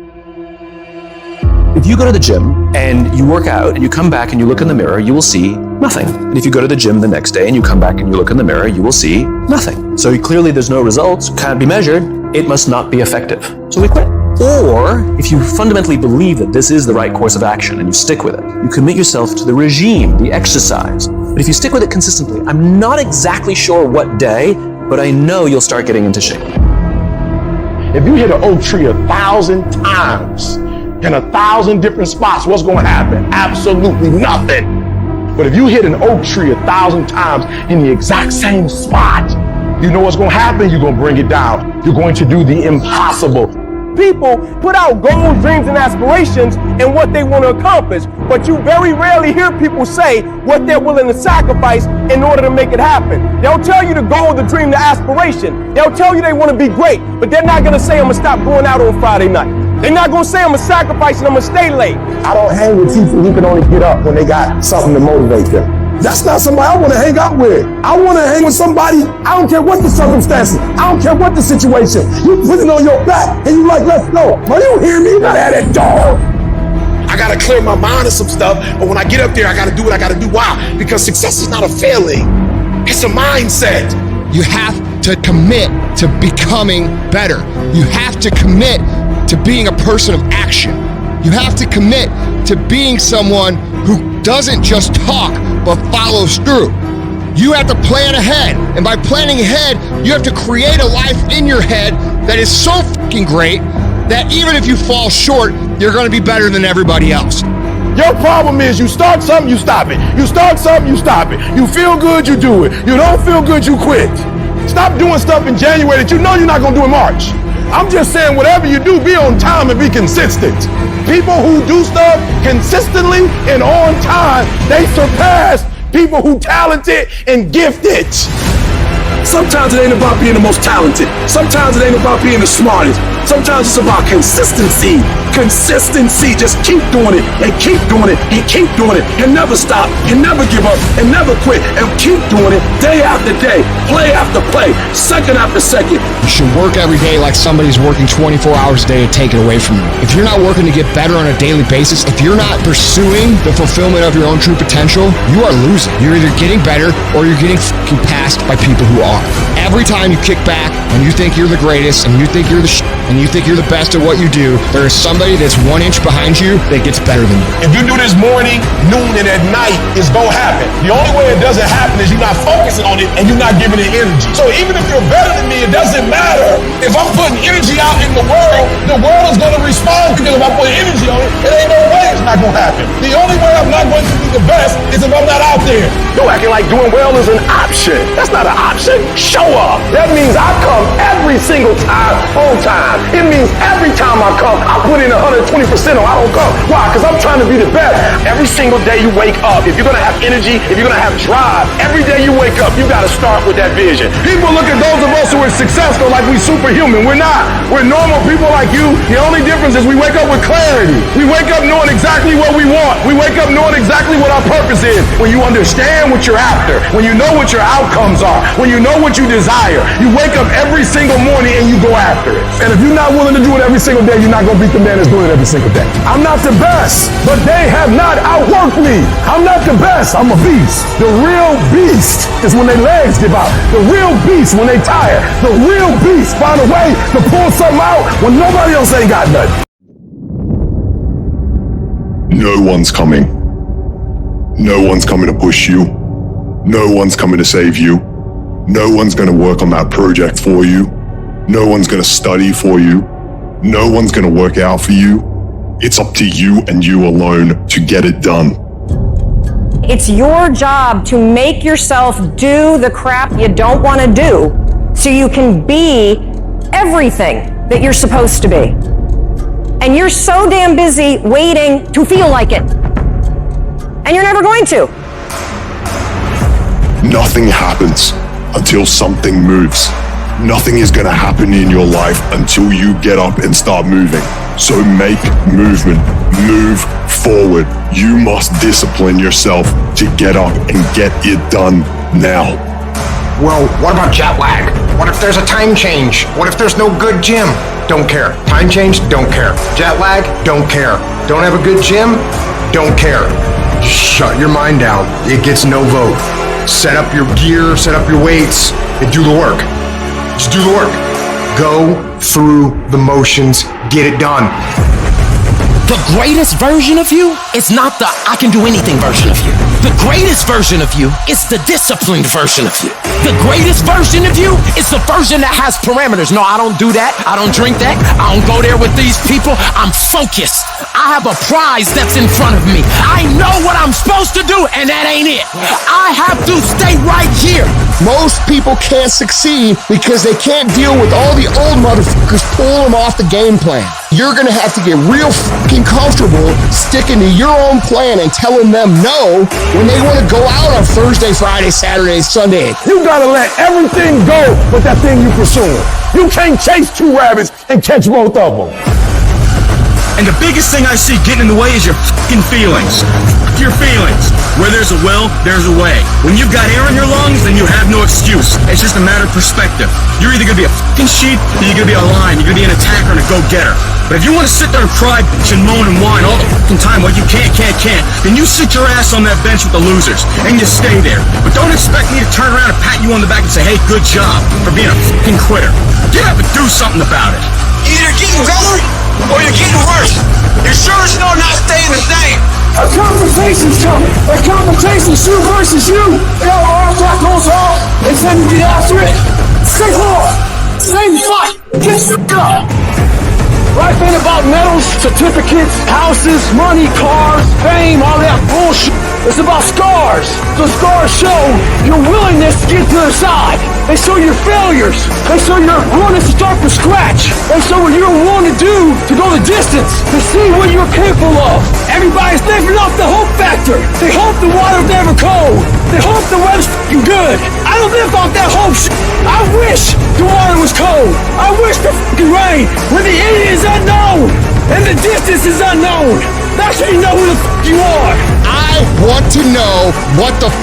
If you go to the gym and you work out and you come back and you look in the mirror, you will see nothing. And if you go to the gym the next day and you come back and you look in the mirror, you will see nothing. So clearly there's no results, can't be measured, it must not be effective. So we quit. Or if you fundamentally believe that this is the right course of action and you stick with it, you commit yourself to the regime, the exercise. But if you stick with it consistently, I'm not exactly sure what day, but I know you'll start getting into shape. If you hit an oak tree 1,000 times in 1,000 different spots, what's going to happen? Absolutely nothing. But if you hit an oak tree 1,000 times in the exact same spot, you know what's going to happen? You're going to bring it down. You're going to do the impossible. People put out goals, dreams, and aspirations and what they want to accomplish, but you very rarely hear people say what they're willing to sacrifice in order to make it happen. They'll tell you the goal, the dream, the aspiration. They'll tell you they want to be great, but they're not going to say, I'm going to stop going out on Friday night. They're not going to say, I'm going to sacrifice and I'm going to stay late. I don't hang with people who can only get up when they got something to motivate them. That's not somebody I want to hang out with. I want to hang with somebody, I don't care what the circumstances, I don't care what the situation. You put it on your back and you like, let's go. Well, you hear me? You gotta have that dog. I gotta clear my mind of some stuff, but when I get up there, I gotta do what I gotta do. Why? Because success is not a feeling, it's a mindset. You have to commit to becoming better. You have to commit to being a person of action. You have to commit to being someone who doesn't just talk, but follows through. You have to plan ahead. And by planning ahead, you have to create a life in your head that is so fucking great that even if you fall short, you're gonna be better than everybody else. Your problem is you start something, you stop it. You start something, you stop it. You feel good, you do it. You don't feel good, you quit. Stop doing stuff in January that you know you're not gonna do in March. I'm just saying whatever you do, be on time and be consistent. People who do stuff consistently and on time, they surpass people who talented and gifted. Sometimes it ain't about being the most talented. Sometimes it ain't about being the smartest. Sometimes it's about consistency. Consistency. Just keep doing it and keep doing it and keep doing it and never stop and never give up and never quit and keep doing it day after day, play after play, second after second. You should work every day like somebody's working 24 hours a day to take it away from you. If you're not working to get better on a daily basis, if you're not pursuing the fulfillment of your own true potential, you are losing. You're either getting better or you're getting fucking passed by people who are. Every time you kick back and you think you're the greatest and you think you're the and you think you're the best at what you do, there is somebody that's 1 inch behind you that gets better than you. If you do this morning, noon, and at night, it's gonna happen. The only way it doesn't happen is you're not focusing on it and you're not giving it energy. So even if you're better than me, it doesn't matter. If I'm putting energy out in the world is gonna respond, because if I put energy on it, it ain't no way it's not gonna happen. The only way I'm not going to be the best is if I'm not out there. You're acting like doing well is an option. That's not an option. Show up. That means I come every single time on time. It means every time I come, I put in 120% or I don't come. Why? Because I'm trying to be the best. Every single day you wake up, if you're going to have energy, if you're going to have drive, every day you wake up, you got to start with that vision. People look at those of us who are successful like we superhuman. We're not. We're normal people like you. The only difference is we wake up with clarity. We wake up knowing exactly what we want. We wake up knowing exactly what our purpose is. When you understand what you're after, when you know what your outcomes are, when you know what you desire, you wake up every single morning and you go after it. And if you're not willing to do it every single day, you're not going to beat the man that's doing it every single day. I'm not the best, but they have not outworked me. I'm not the best. I'm a beast. The real beast is when their legs give out. The real beast when they tired. The real beast find a way to pull something out when nobody else ain't got nothing. No one's coming. No one's coming to push you. No one's coming to save you. No one's going to work on that project for you. No one's going to study for you. No one's going to work out for you. It's up to you and you alone to get it done. It's your job to make yourself do the crap you don't want to do so you can be everything that you're supposed to be. And you're so damn busy waiting to feel like it. And you're never going to. Nothing happens until something moves. Nothing is going to happen in your life until you get up and start moving. So make movement. Move forward. You must discipline yourself to get up and get it done now. Well, what about jet lag? What if there's a time change? What if there's no good gym? Don't care. Time change? Don't care. Jet lag? Don't care. Don't have a good gym? Don't care. Just shut your mind down. It gets no vote. Set up your gear, set up your weights, and do the work. Just do the work. Go through the motions, get it done. The greatest version of you is not the I can do anything version of you. The greatest version of you is the disciplined version of you. The greatest version of you is the version that has parameters. No, I don't do that. I don't drink that. I don't go there with these people. I'm focused. I have a prize that's in front of me. I know what I'm supposed to do, and that ain't it. I have to stay right here. Most people can't succeed because they can't deal with all the old motherfuckers pulling them off the game plan. You're gonna have to get real fucking comfortable sticking to your own plan and telling them no when they wanna go out on Thursday, Friday, Saturday, Sunday. You gotta let everything go with that thing you pursuing. You can't chase two rabbits and catch both of them. And the biggest thing I see getting in the way is your fucking feelings. Your feelings. Where there's a will, there's a way. When you've got air in your lungs, then you have no excuse. It's just a matter of perspective. You're either gonna be a fucking sheep, or you're gonna be a lion. You're gonna be an attacker and a go-getter. But if you want to sit there and cry, bitch, and moan and whine all the fucking time while you can't, then you sit your ass on that bench with the losers, and you stay there. But don't expect me to turn around and pat you on the back and say, hey, good job for being a fucking quitter. Get up and do something about it. Either getting better or you're getting worse. You're sure as no not staying the same. A conversation's coming. A conversation's you versus you. Your arms lock goes off. It's time to get after it. Stay hard. Stay fight. Get up. Life ain't about medals, certificates, houses, money, cars, fame, all that bullshit. It's about scars. The scars show your willingness to get to the side. They show your failures. They show your willingness to start from scratch. They show what you're willing to do to go the distance, to see what you're capable of. Everybody's living off the hope factor. They hope the water's never cold. They hope the weather's f***ing good. I don't live off that hope shit. I wish the water was cold. I wish the f***ing rain. When the end is unknown and the distance is unknown, that's when you know who the f*** you are. I want to know what the f***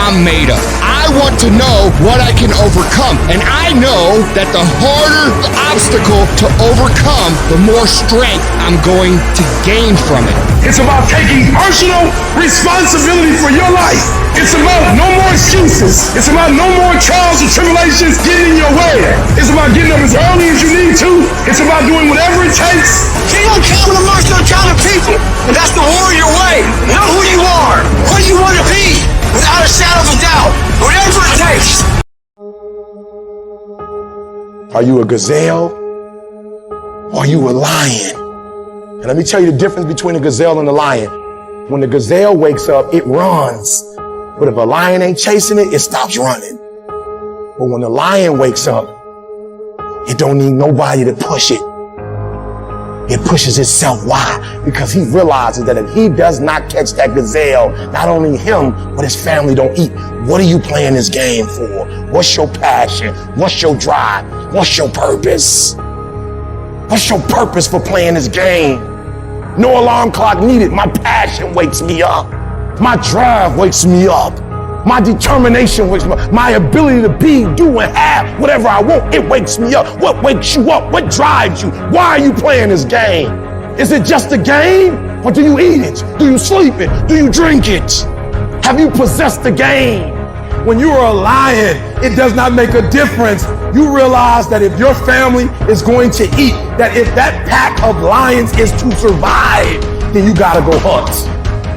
I'm made of. I want to know what I can overcome. And I know that the harder the obstacle to overcome, the more strength I'm going to gain from it. It's about taking personal responsibility for your life. It's about no more excuses. It's about no more trials and tribulations getting in your way. It's about getting up as early as you need to. It's about doing whatever it takes. You don't count amongst your kind of people. And that's the warrior way. Know who you are, what you want to be, without a shadow of a doubt. Whatever it takes. Are you a gazelle or are you a lion? And let me tell you the difference between a gazelle and a lion. When the gazelle wakes up, it runs. But if a lion ain't chasing it, it stops running. But when the lion wakes up, it don't need nobody to push it. It pushes itself. Why? Because he realizes that if he does not catch that gazelle, not only him, but his family don't eat. What are you playing this game for? What's your passion? What's your drive? What's your purpose? What's your purpose for playing this game? No alarm clock needed. My passion wakes me up. My drive wakes me up. My determination wakes me up. My ability to be, do, and have whatever I want, it wakes me up. What wakes you up? What drives you? Why are you playing this game? Is it just a game? Or do you eat it? Do you sleep it? Do you drink it? Have you possessed the game? When you are a lion, it does not make a difference. You realize that if your family is going to eat, that if that pack of lions is to survive, then you gotta go hunt.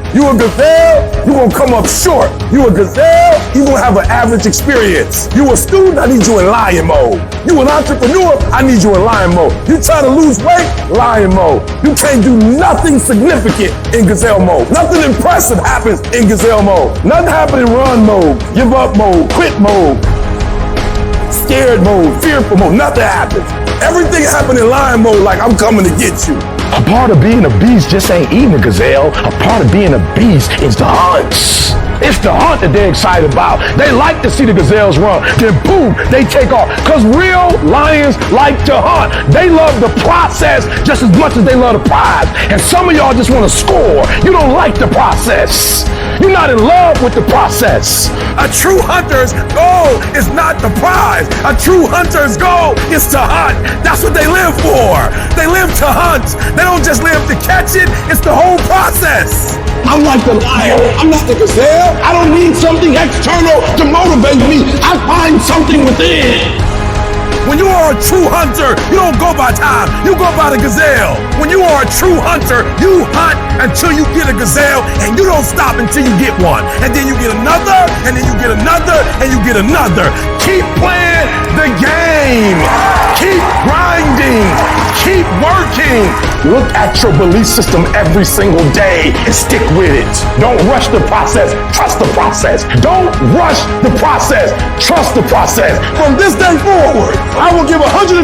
You a gazelle, you gonna come up short. You a gazelle, you gonna have an average experience. You a student, I need you in lion mode. You an entrepreneur, I need you in lion mode. You trying to lose weight, lion mode. You can't do nothing significant in gazelle mode. Nothing impressive happens in gazelle mode. Nothing happens in run mode, give up mode, quit mode, scared mode, fearful mode. Nothing happens. Everything happens in lion mode like I'm coming to get you. A part of being a beast just ain't eating a gazelle. A part of being a beast is the hunts. It's the hunt that they're excited about. They like to see the gazelles run. Then boom, they take off. Because real lions like to hunt. They love the process just as much as they love the prize. And some of y'all just want to score. You don't like the process. You're not in love with the process. A true hunter's goal is not the prize. A true hunter's goal is to hunt. That's what they live for. They live to hunt. They don't just live to catch it. It's the whole process. I'm like the lion. I'm not the gazelle. I don't need something external to motivate me. I find something within. When you are a true hunter, you don't go by time, you go by the gazelle. When you are a true hunter, you hunt until you get a gazelle, and you don't stop until you get one. And then you get another, and then you get another, and you get another. Keep playing the game. Keep grinding. Keep working. Look at your belief system every single day and stick with it. Don't rush the process. Trust the process. Don't rush the process. Trust the process. From this day forward, I will give 120%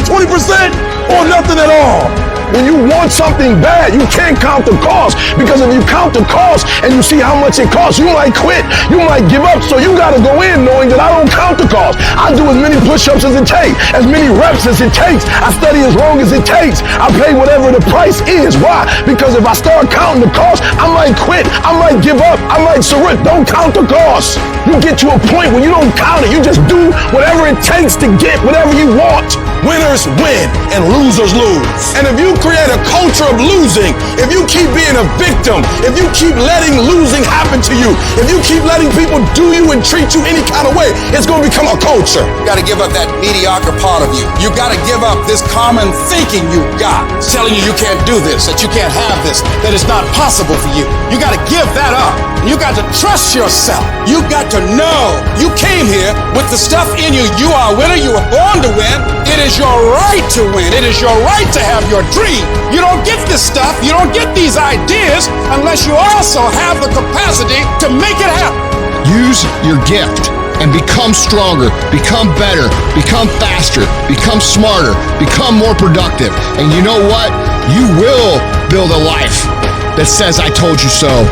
or nothing at all. When you want something bad, you can't count the cost, because if you count the cost and you see how much it costs, you might quit, you might give up. So you gotta go in knowing that I don't count the cost. I do as many push-ups as it takes, as many reps as it takes. I study as long as it takes. I pay whatever the price is. Why? Because if I start counting the cost, I might quit, I might give up, I might surrender. Don't count the cost. You get to a point where you don't count it. You just do whatever it takes to get whatever you want. Winners win and losers lose. And if you create a culture of losing, if you keep being a victim, if you keep letting losing happen to you, if you keep letting people do you and treat you any kind of way, it's going to become a culture. You got to give up that mediocre part of you. You got to give up this common thinking you got. It's telling you you can't do this, that you can't have this, that it's not possible for you. You got to give that up. You got to trust yourself. You got to know you came here with the stuff in you. You are a winner. You were born to win. It is your right to win. It is your right to have your dream. You don't get this stuff, you don't get these ideas unless you also have the capacity to make it happen. Use your gift and become stronger, become better, become faster, become smarter, become more productive. And you know what? You will build a life that says I told you so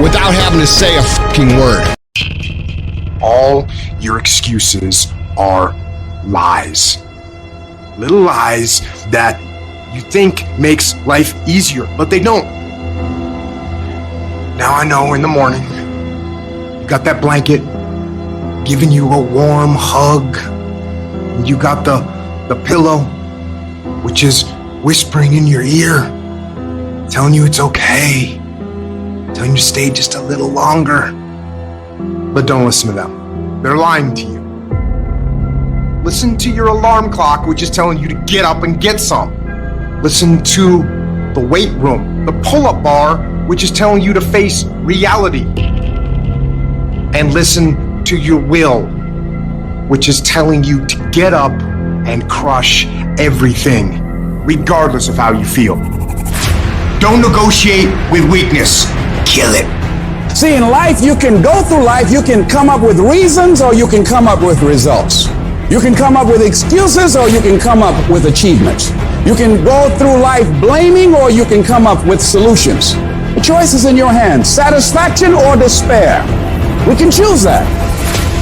without having to say a fucking word. All your excuses are lies. Little lies that you think makes life easier, but they don't. Now I know in the morning, you got that blanket giving you a warm hug, and you got the pillow, which is whispering in your ear, telling you it's okay, telling you to stay just a little longer. But don't listen to them. They're lying to you. Listen to your alarm clock, which is telling you to get up and get some. Listen to the weight room, the pull-up bar, which is telling you to face reality. And listen to your will, which is telling you to get up and crush everything, regardless of how you feel. Don't negotiate with weakness. Kill it. See, in life, you can go through life, you can come up with reasons or you can come up with results. You can come up with excuses or you can come up with achievements. You can go through life blaming or you can come up with solutions. The choice is in your hands, satisfaction or despair. We can choose that.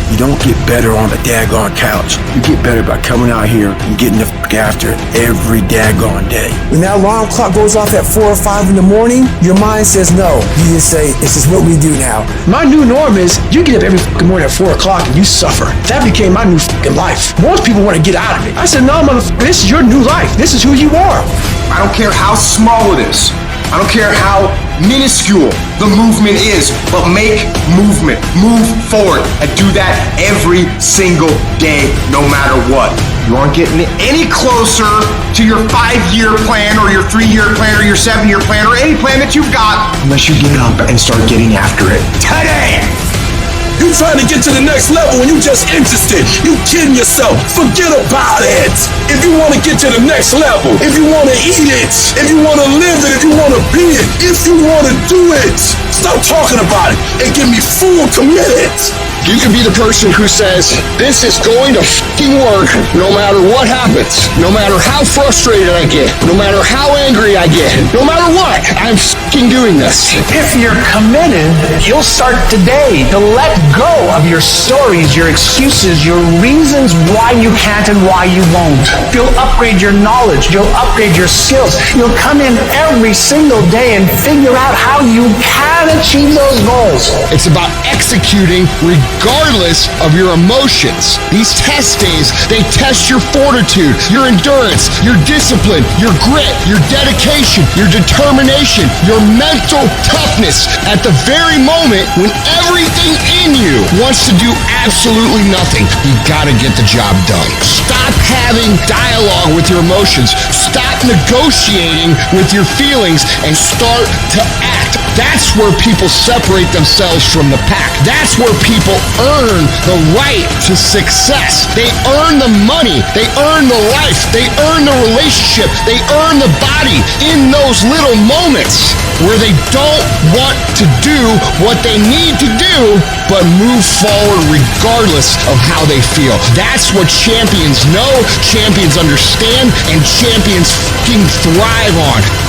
You don't get better on the daggone couch. You get better by coming out here and getting the fuck after it every daggone day. When that alarm clock goes off at 4 or 5 in the morning, your mind says no. You just say, this is what we do now. My new norm is you get up every fucking morning at 4 o'clock and you suffer. That became my new fucking life. Most people want to get out of it. I said, no, motherfucker, this is your new life. This is who you are. I don't care how small it is. I don't care how minuscule the movement is, but make movement. Move forward and do that every single day, no matter what. You aren't getting any closer to your 5-year plan or your 3-year plan or your 7-year plan or any plan that you've got unless you get up and start getting after it today. You trying to get to the next level and you just interested. You kidding yourself. Forget about it. If you want to get to the next level, if you want to eat it, if you want to live it, if you want to be it, if you want to do it, Stop talking about it and get me full committed. You can be the person who says, this is going to fucking work no matter what happens, no matter how frustrated I get, no matter how angry I get, no matter what, I'm fucking doing this. If you're committed, you'll start today to let go of your stories, your excuses, your reasons why you can't and why you won't. You'll upgrade your knowledge, you'll upgrade your skills. You'll come in every single day and figure out how you can achieve those goals. It's about executing regardless of your emotions. These test days, they test your fortitude, your endurance, your discipline, your grit, your dedication, your determination, your mental toughness at the very moment when everything in you wants to do absolutely nothing. You gotta get the job done. Stop having dialogue with your emotions. Stop negotiating with your feelings and start to act. That's where people separate themselves from the pack. That's where people earn the right to success. They earn the money. They earn the life. They earn the relationship. They earn the body in those little moments where they don't want to do what they need to do, but move forward regardless of how they feel. That's what champions know, champions understand, and champions fucking thrive on.